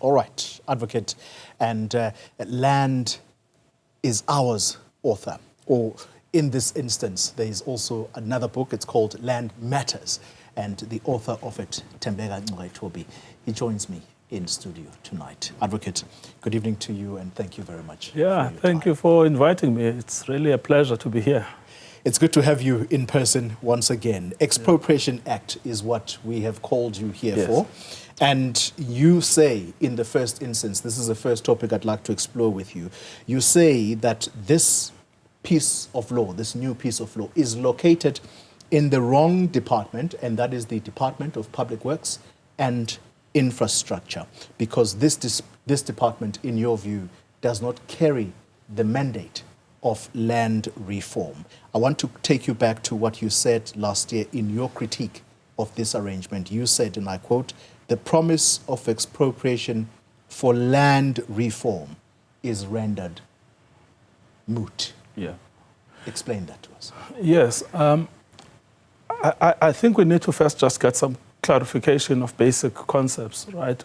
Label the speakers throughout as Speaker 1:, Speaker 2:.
Speaker 1: All right, advocate. And Land is Ours author, or in this instance, there is also another book. It's called Land Matters, and the author of it, Tembeka Ngcukaitobi, he joins me in studio tonight. Advocate, good evening to you, and thank you very much.
Speaker 2: Yeah, thank you for inviting me. It's really a pleasure to be here.
Speaker 1: It's good to have you in person once again. Expropriation Act is what we have called you here for. And you say, in the first instance, this is the first topic I'd like to explore with you, you say that this piece of law, this new piece of law, is located in the wrong department, and that is the Department of Public Works and Infrastructure, because this department, in your view, does not carry the mandate of land reform. I want to take you back to what you said last year in your critique of this arrangement. You said, and I quote, "The promise of expropriation for land reform is rendered moot."
Speaker 2: Yeah.
Speaker 1: Explain that to us.
Speaker 2: Yes. I think we need to first just get some clarification of basic concepts, right?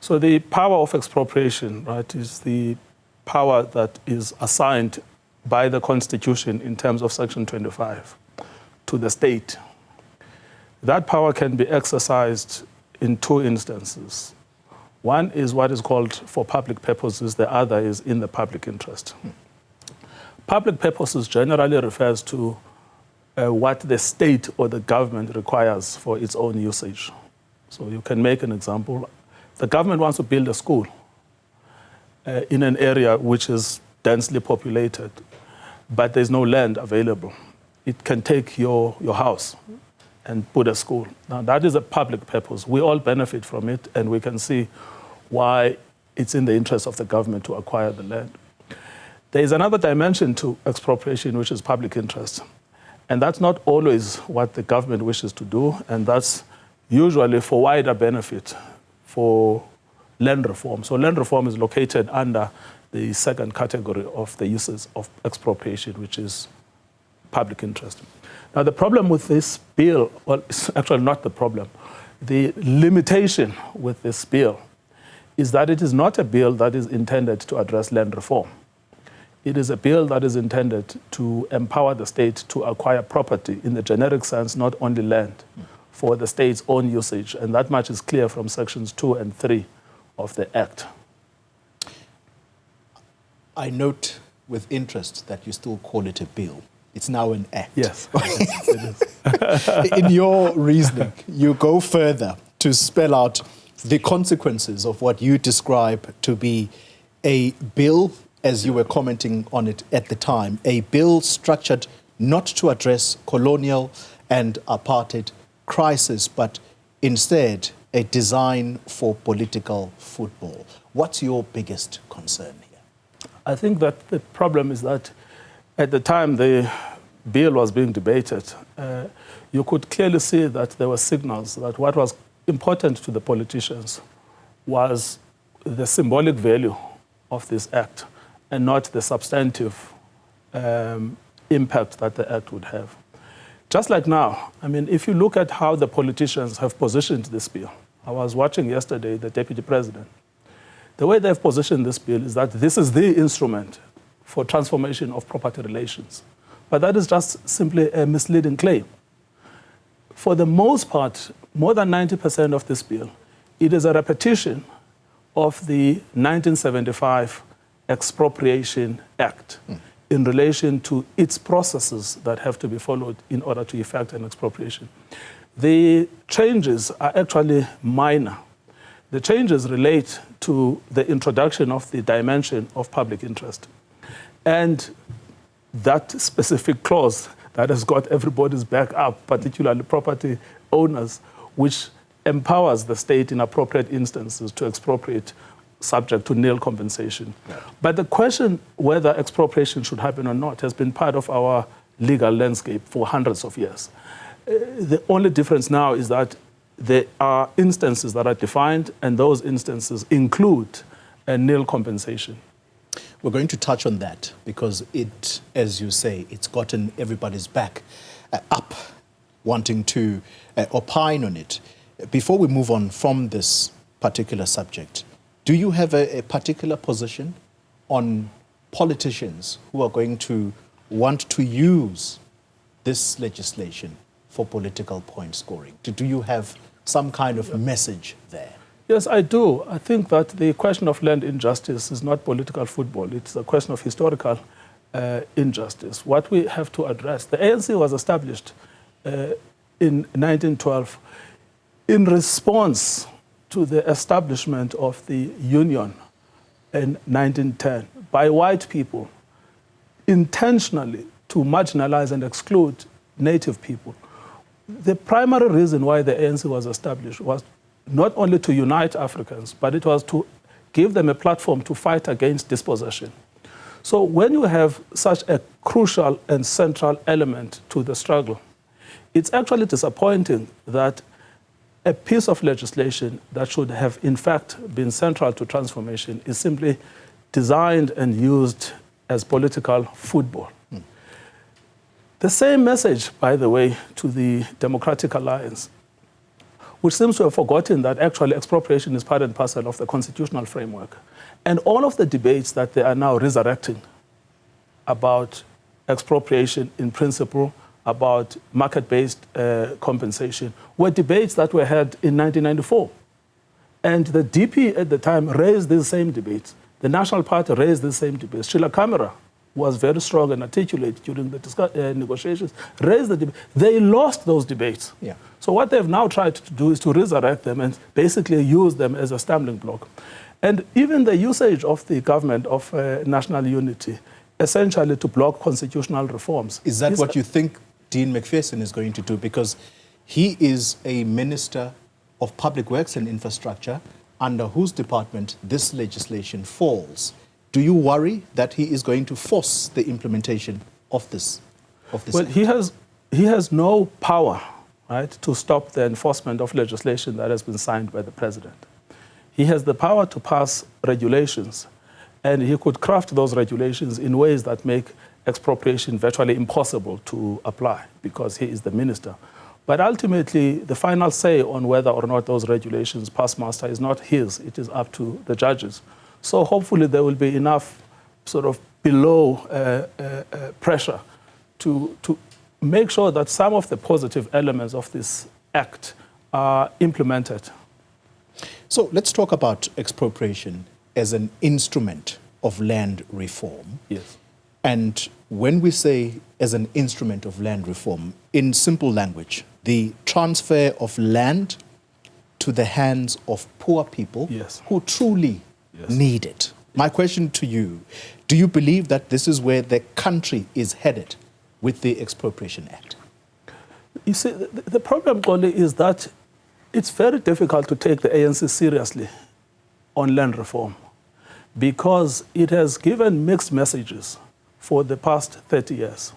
Speaker 2: So the power of expropriation, right, is the power that is assigned by the Constitution in terms of Section 25 to the state. That power can be exercised in two instances. One is what is called for public purposes, the other is in the public interest. Public purposes generally refers to what the state or the government requires for its own usage. So you can make an example. The government wants to build a school in an area which is densely populated, but there's no land available. It can take your house and put a school. Now, that is a public purpose. We all benefit from it, and we can see why it's in the interest of the government to acquire the land. There is another dimension to expropriation, which is public interest. And that's not always what the government wishes to do, and that's usually for wider benefit for land reform. So land reform is located under the second category of the uses of expropriation, which is public interest. Now, the problem with this bill, well, it's actually not the problem. The limitation with this bill is that it is not a bill that is intended to address land reform. It is a bill that is intended to empower the state to acquire property in the generic sense, not only land, for the state's own usage. And that much is clear from sections 2 and 3 of the Act.
Speaker 1: I note with interest that you still call it a bill. It's now an act.
Speaker 2: Yes, it is.
Speaker 1: In your reasoning, you go further to spell out the consequences of what you describe to be a bill, as you were commenting on it at the time, a bill structured not to address colonial and apartheid crisis, but instead a design for political football. What's your biggest concern here?
Speaker 2: I think that the problem is that at the time the bill was being debated, you could clearly see that there were signals that what was important to the politicians was the symbolic value of this act and not the substantive impact that the act would have. Just like now, I mean, if you look at how the politicians have positioned this bill, I was watching yesterday the Deputy President. The way they've positioned this bill is that this is the instrument for transformation of property relations. But that is just simply a misleading claim. For the most part, more than 90% of this bill, it is a repetition of the 1975 Expropriation Act in relation to its processes that have to be followed in order to effect an expropriation. The changes are actually minor. The changes relate to the introduction of the dimension of public interest. And that specific clause that has got everybody's back up, particularly property owners, which empowers the state in appropriate instances to expropriate subject to nil compensation. Yeah. But the question whether expropriation should happen or not has been part of our legal landscape for hundreds of years. The only difference now is that there are instances that are defined, and those instances include a nil compensation.
Speaker 1: We're going to touch on that because it, as you say, it's gotten everybody's back up wanting to opine on it. Before we move on from this particular subject, Do you have a particular position on politicians who are going to want to use this legislation for political point scoring? Do you have some kind of message there?
Speaker 2: Yes, I do. I think that the question of land injustice is not political football. It's a question of historical injustice. What we have to address, the ANC was established in 1912 in response to the establishment of the Union in 1910 by white people intentionally to marginalize and exclude native people. The primary reason why the ANC was established was not only to unite Africans, but it was to give them a platform to fight against dispossession. So when you have such a crucial and central element to the struggle, it's actually disappointing that a piece of legislation that should have in fact been central to transformation is simply designed and used as political football. The same message, by the way, to the Democratic Alliance, which seems to have forgotten that actually expropriation is part and parcel of the constitutional framework. And all of the debates that they are now resurrecting about expropriation in principle, about market-based compensation, were debates that were had in 1994. And the DP at the time raised these same debates. The National Party raised the same debates. Sheila Kamara was very strong and articulate during the negotiations, raised the debate. They lost those debates.
Speaker 1: Yeah.
Speaker 2: So what they've now tried to do is to resurrect them and basically use them as a stumbling block. And even the usage of the government of national unity, essentially to block constitutional reforms.
Speaker 1: Is that what you think Dean McPherson is going to do? Because he is a Minister of Public Works and Infrastructure under whose department this legislation falls. Do you worry that he is going to force the implementation of this?
Speaker 2: Well, he has no power, right, to stop the enforcement of legislation that has been signed by the president. He has the power to pass regulations, and he could craft those regulations in ways that make expropriation virtually impossible to apply because he is the minister. But ultimately, the final say on whether or not those regulations pass muster is not his. It is up to the judges. So hopefully there will be enough sort of below pressure to make sure that some of the positive elements of this act are implemented.
Speaker 1: So let's talk about expropriation as an instrument of land reform.
Speaker 2: Yes.
Speaker 1: And when we say as an instrument of land reform, in simple language, the transfer of land to the hands of poor people who truly need it. My question to you, do you believe that this is where the country is headed with the Expropriation Act?
Speaker 2: You see, the problem, Kole, is that it's very difficult to take the ANC seriously on land reform because it has given mixed messages for the past 30 years.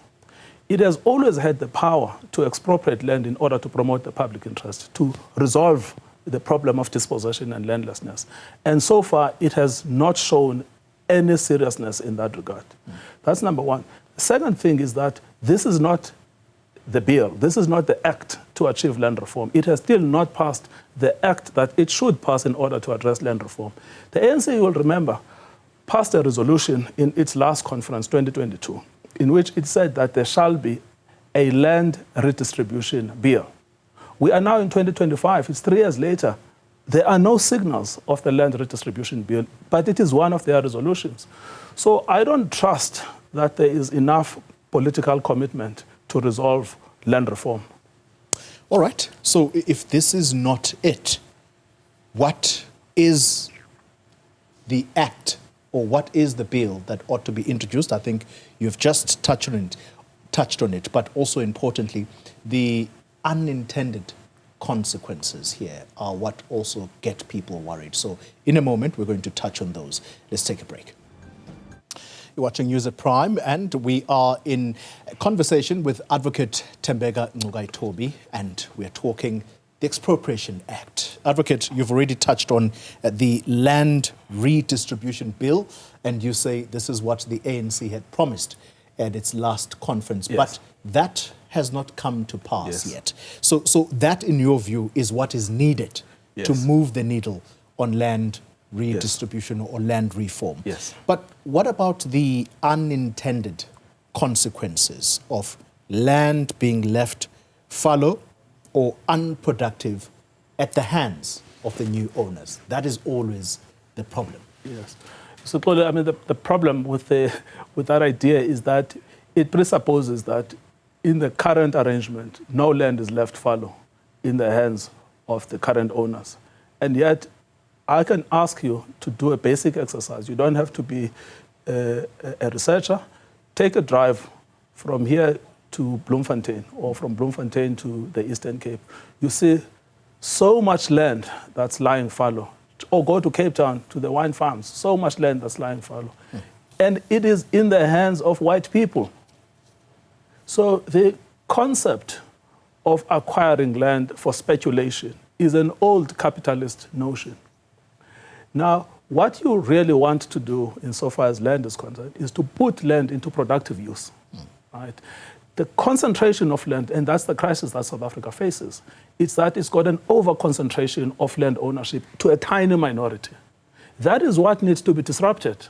Speaker 2: It has always had the power to expropriate land in order to promote the public interest, to resolve the problem of dispossession and landlessness. And so far, it has not shown any seriousness in that regard. That's number one. The second thing is that this is not the bill. This is not the act to achieve land reform. It has still not passed the act that it should pass in order to address land reform. The ANC, you will remember, passed a resolution in its last conference, 2022, in which it said that there shall be a land redistribution bill. We are now in 2025. It's 3 years later. There are no signals of the land redistribution bill, but it is one of their resolutions. So I don't trust that there is enough political commitment to resolve land reform.
Speaker 1: All right. So if this is not it, what is the act or what is the bill that ought to be introduced? I think you've just touched on it, but also importantly, the unintended consequences here are what also get people worried. So in a moment, we're going to touch on those. Let's take a break. You're watching News at Prime, and we are in conversation with Advocate Tembeka Ngcukaitobi, and we're talking the Expropriation Act. Advocate, you've already touched on the land redistribution bill, and you say this is what the ANC had promised at its last conference, but that has not come to pass yet. So that, in your view, is what is needed to move the needle on land redistribution or land reform.
Speaker 2: Yes.
Speaker 1: But what about the unintended consequences of land being left fallow or unproductive at the hands of the new owners? That is always the problem.
Speaker 2: Yes. So, I mean, the problem with that idea is that it presupposes that in the current arrangement, no land is left fallow in the hands of the current owners. And yet, I can ask you to do a basic exercise. You don't have to be a researcher. Take a drive from here to Bloemfontein or from Bloemfontein to the Eastern Cape. You see so much land that's lying fallow. Or go to Cape Town, to the wine farms, so much land that's lying fallow. And it is in the hands of white people. So the concept of acquiring land for speculation is an old capitalist notion. Now, what you really want to do, insofar as land is concerned, is to put land into productive use. Right? The concentration of land, and that's the crisis that South Africa faces, it's that it's got an over-concentration of land ownership to a tiny minority. That is what needs to be disrupted.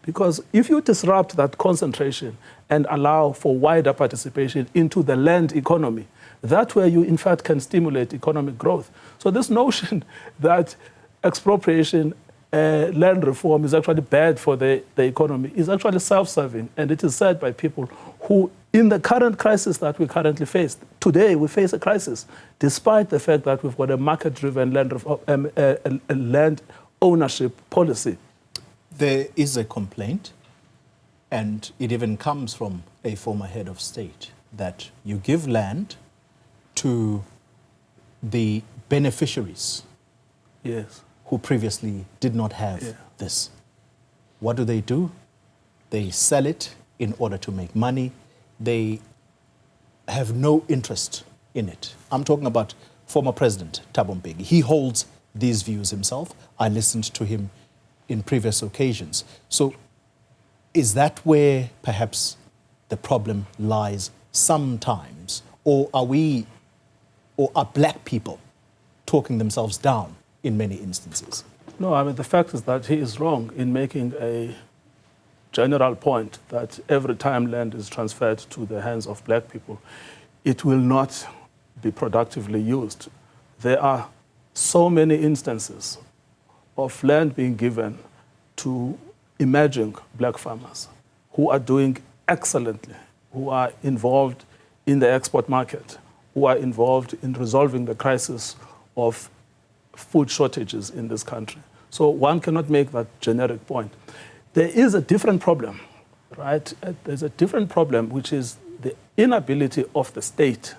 Speaker 2: Because if you disrupt that concentration and allow for wider participation into the land economy, that's where you, in fact, can stimulate economic growth. So this notion that expropriation, land reform is actually bad for the economy is actually self-serving. And it is said by people who, in the current crisis that we currently face, today we face a crisis, despite the fact that we've got a market-driven land ownership policy.
Speaker 1: There is a complaint, and it even comes from a former head of state, that you give land to the beneficiaries,
Speaker 2: yes,
Speaker 1: who previously did not have this. What do? They sell it in order to make money. They have no interest in it. I'm talking about former President Thabo Mbeki. He holds these views himself. I listened to him in previous occasions. So is that where perhaps the problem lies sometimes? Or are black people talking themselves down in many instances?
Speaker 2: No, I mean, the fact is that he is wrong in making a general point that every time land is transferred to the hands of black people, it will not be productively used. There are so many instances of land being given to emerging black farmers who are doing excellently, who are involved in the export market, who are involved in resolving the crisis of food shortages in this country. So one cannot make that generic point. There is a different problem, right? There's a different problem, which is the inability of the state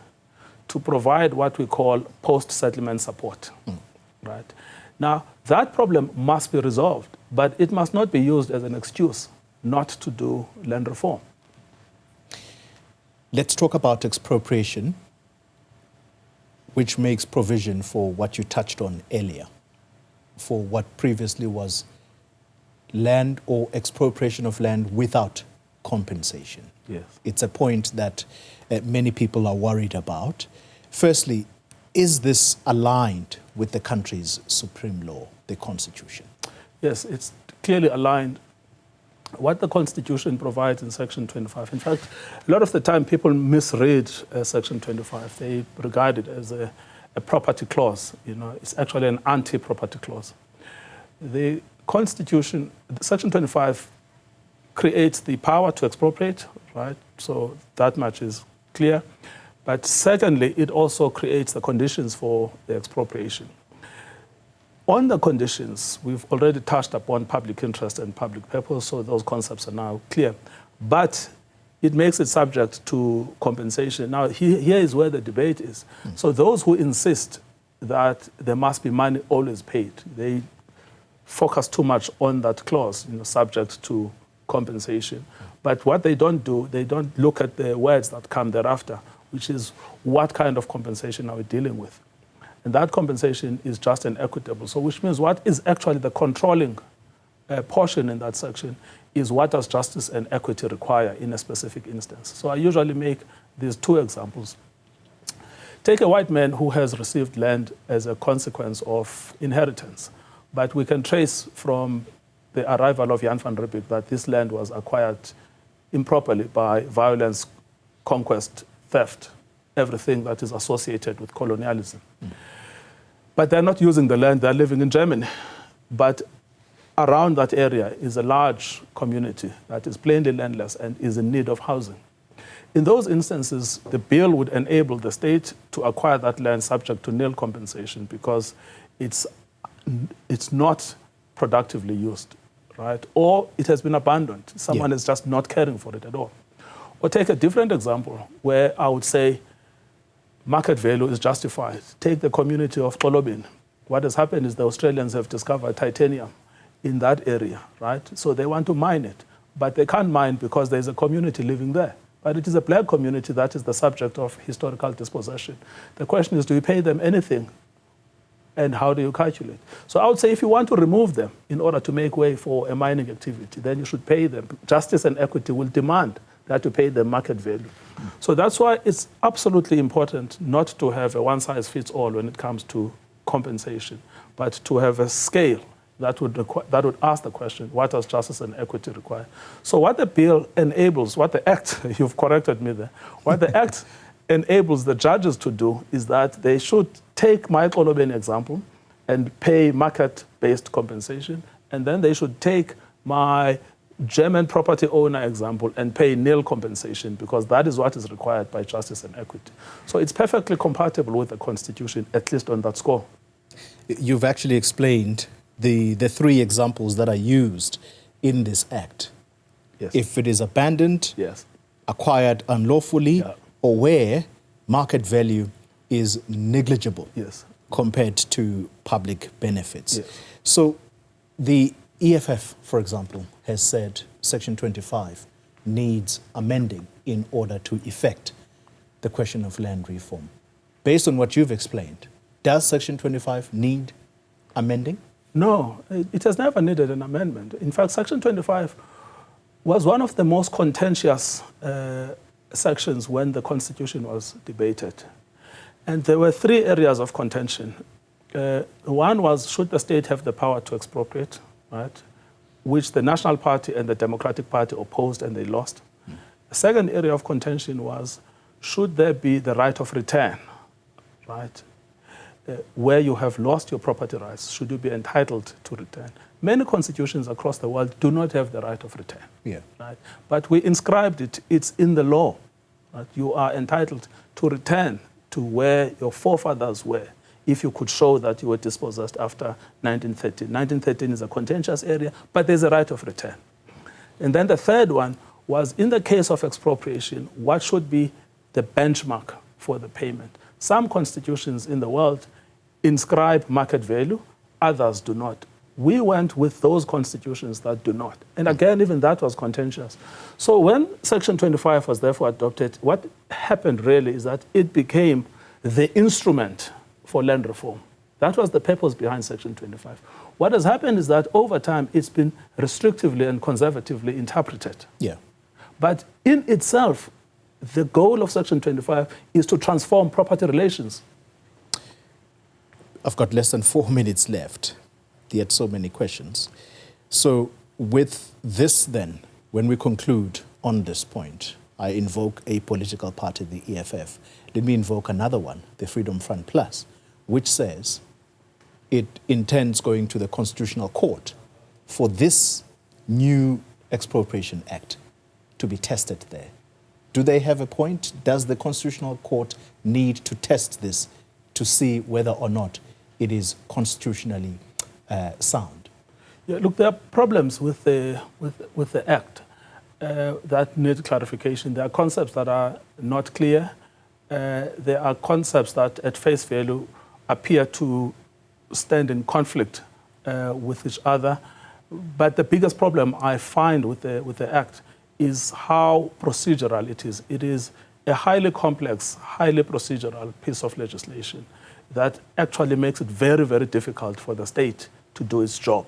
Speaker 2: to provide what we call post-settlement support, right? Now, that problem must be resolved, but it must not be used as an excuse not to do land reform.
Speaker 1: Let's talk about expropriation, which makes provision for what you touched on earlier, for what previously was land or expropriation of land without compensation.
Speaker 2: Yes.
Speaker 1: It's a point that many people are worried about. Firstly, is this aligned with the country's supreme law, the Constitution?
Speaker 2: Yes, it's clearly aligned. What the Constitution provides in Section 25. In fact, a lot of the time people misread Section 25. They regard it as a property clause. You know, it's actually an anti-property clause. The Constitution, Section 25, creates the power to expropriate, right? So that much is clear. But secondly, it also creates the conditions for the expropriation. On the conditions, we've already touched upon public interest and public purpose, so those concepts are now clear. But it makes it subject to compensation. Now, here is where the debate is. So those who insist that there must be money always paid, they focus too much on that clause, you know, subject to compensation. But what they don't do, they don't look at the words that come thereafter, which is what kind of compensation are we dealing with? And that compensation is just and equitable. So which means what is actually the controlling portion in that section is what does justice and equity require in a specific instance. So I usually make these two examples. Take a white man who has received land as a consequence of inheritance But we can trace from the arrival of Jan van Riebeeck that this land was acquired improperly by violence, conquest, theft, everything that is associated with colonialism. But they're not using the land, they're living in Germany. But around that area is a large community that is plainly landless and is in need of housing. In those instances, the bill would enable the state to acquire that land subject to nil compensation because it's not productively used, right? Or it has been abandoned. Someone is just not caring for it at all. Or take a different example where I would say market value is justified. Take the community of Xolobeni. What has happened is the Australians have discovered titanium in that area, right? So they want to mine it, but they can't mine because there's a community living there. But it is a black community that is the subject of historical dispossession. The question is, do you pay them anything? And how do you calculate? So I would say if you want to remove them in order to make way for a mining activity, then you should pay them. Justice and equity will demand that you pay them market value. So that's why it's absolutely important not to have a one-size-fits-all when it comes to compensation, but to have a scale that would ask the question, what does justice and equity require? So what the bill enables, what the Act, you've corrected me there, what the Act enables the judges to do is that they should take my Xolobeni example and pay market-based compensation, and then they should take my German property owner example and pay nil compensation because that is what is required by justice and equity. So it's perfectly compatible with the Constitution, at least on that score.
Speaker 1: You've actually explained the three examples that are used in this Act.
Speaker 2: Yes.
Speaker 1: If it is abandoned,
Speaker 2: yes,
Speaker 1: acquired unlawfully, or where market value is negligible
Speaker 2: yes,
Speaker 1: compared to public benefits.
Speaker 2: Yes.
Speaker 1: So the EFF, for example, has said Section 25 needs amending in order to effect the question of land reform. Based on what you've explained, does Section 25 need amending?
Speaker 2: No, it has never needed an amendment. In fact, Section 25 was one of the most contentious sections when the Constitution was debated. And there were three areas of contention. One was, should the state have the power to expropriate, right? Which the National Party and the Democratic Party opposed and they lost. The second area of contention was, should there be the right of return, right? Where you have lost your property rights, should you be entitled to return? Many constitutions across the world do not have the right of return.
Speaker 1: Yeah.
Speaker 2: Right? But we inscribed it, it's in the law. Right? You are entitled to return to where your forefathers were if you could show that you were dispossessed after 1913. 1913 is a contentious area, but there's a right of return. And then the third one was, in the case of expropriation, what should be the benchmark for the payment? Some constitutions in the world inscribe market value, others do not. We went with those constitutions that do not. And again, even that was contentious. So when Section 25 was therefore adopted, what happened really is that it became the instrument for land reform. That was the purpose behind Section 25. What has happened is that over time, it's been restrictively and conservatively interpreted.
Speaker 1: Yeah.
Speaker 2: But in itself, the goal of Section 25 is to transform property relations.
Speaker 1: I've got less than 4 minutes left. There are so many questions. So with this then, when we conclude on this point, I invoke a political party, the EFF. Let me invoke another one, the Freedom Front Plus, which says it intends going to the Constitutional Court for this new Expropriation Act to be tested there. Do they have a point? Does the Constitutional Court need to test this to see whether or not it is constitutionally sound?
Speaker 2: Yeah, look, there are problems with the Act that need clarification. There are concepts that are not clear. There are concepts that, at face value, appear to stand in conflict with each other. But the biggest problem I find with the Act is how procedural it is. It is a highly complex, highly procedural piece of legislation that actually makes it very, very difficult for the state to do its job.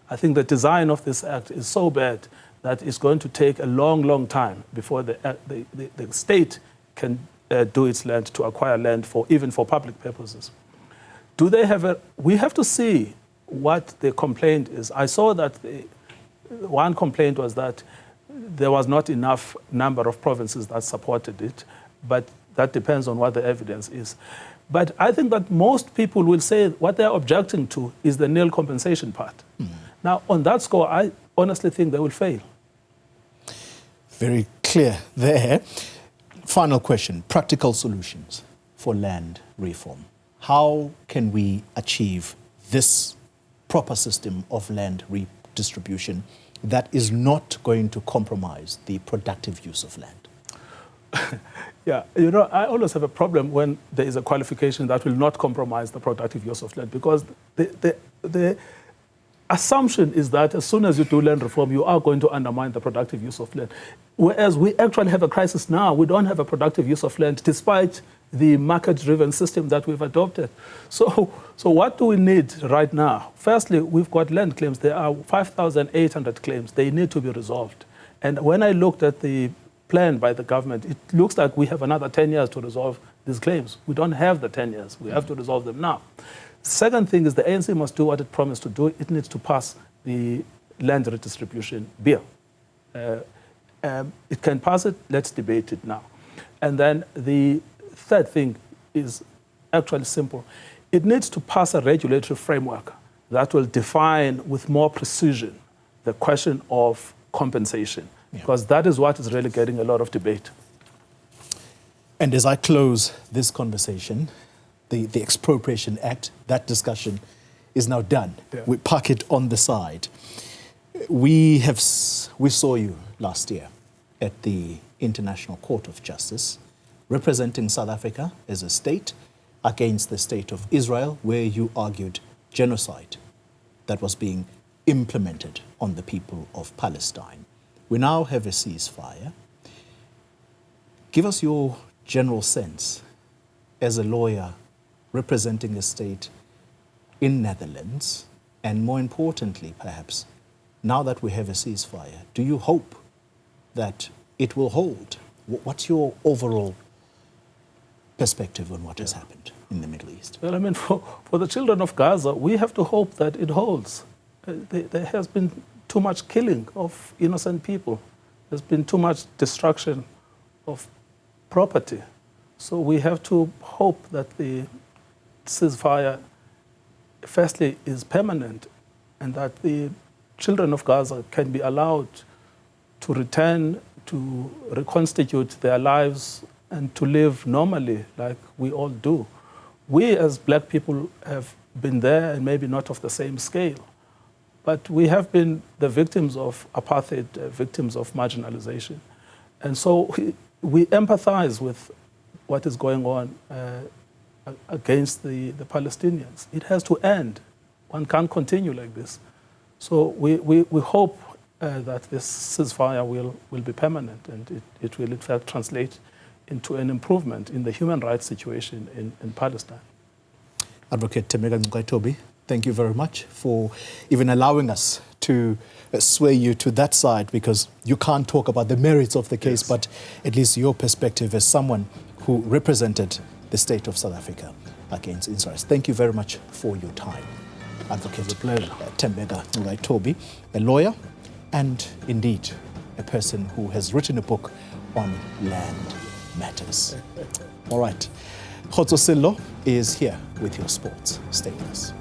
Speaker 2: I think the design of this Act is so bad that it's going to take a long, long time before the state can do its land, to acquire land even for public purposes. Do they have we have to see what the complaint is. I saw that one complaint was that there was not enough number of provinces that supported it, but that depends on what the evidence is. But I think that most people will say what they're objecting to is the nil compensation part. Now, on that score, I honestly think they will fail.
Speaker 1: Very clear there. Final question, practical solutions for land reform. How can we achieve this proper system of land redistribution that is not going to compromise the productive use of land?
Speaker 2: Yeah, you know, I always have a problem when there is a qualification that will not compromise the productive use of land, because the assumption is that as soon as you do land reform, you are going to undermine the productive use of land. Whereas we actually have a crisis now. We don't have a productive use of land despite the market-driven system that we've adopted. So what do we need right now? Firstly, we've got land claims. There are 5,800 claims. They need to be resolved. And when I looked at the plan by the government, it looks like we have another 10 years to resolve these claims. We don't have the 10 years. We have to resolve them now. Second thing is the ANC must do what it promised to do. It needs to pass the land redistribution bill. It can pass it. Let's debate it now. And then the third thing is actually simple. It needs to pass a regulatory framework that will define with more precision the question of compensation, because that is what is really getting a lot of debate.
Speaker 1: And as I close this conversation, the Expropriation Act, that discussion is now done. Yeah. We park it on the side. We saw you last year at the International Court of Justice representing South Africa as a state against the state of Israel, where you argued genocide that was being implemented on the people of Palestine. We now have a ceasefire. Give us your general sense as a lawyer representing a state in Netherlands, and more importantly, perhaps, now that we have a ceasefire, do you hope that it will hold? What's your overall perspective on what has happened in the Middle East?
Speaker 2: Well, I mean, for the children of Gaza, we have to hope that it holds. There has been too much killing of innocent people. There's been too much destruction of property. So we have to hope that the ceasefire, firstly, is permanent, and that the children of Gaza can be allowed to return, to reconstitute their lives, and to live normally like we all do. We as black people have been there, and maybe not of the same scale, but we have been the victims of apartheid, victims of marginalization. And so we empathize with what is going on against the Palestinians. It has to end. One can't continue like this. So we hope that this ceasefire will be permanent, and it will in fact translate into an improvement in the human rights situation in Palestine.
Speaker 1: Advocate Tembeka Ngcukaitobi, thank you very much for even allowing us to sway you to that side, because you can't talk about the merits of the case, yes, but at least your perspective as someone who represented the state of South Africa against Israel. Thank you very much for your time. Advocate Tembeka Ngcukaitobi, a lawyer and indeed a person who has written a book on land matters. All right. Khotso Sello is here with your sports. Stay with us.